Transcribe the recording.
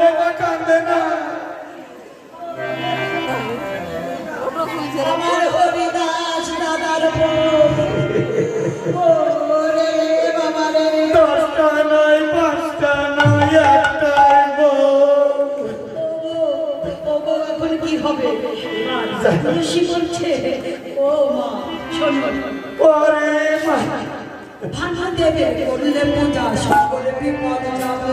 বাবা কান্দে না। আমার হরিদাস দাদার বউ রে বাবা রে, 10টা নয় 5টা নয় একটাই বউ। ও বউ এখন কি হবে? ঋষি বলছে ও মা শোন, পরে মা ভাঙা দেবে করলে পূজা সকলে বিপদ যাবে।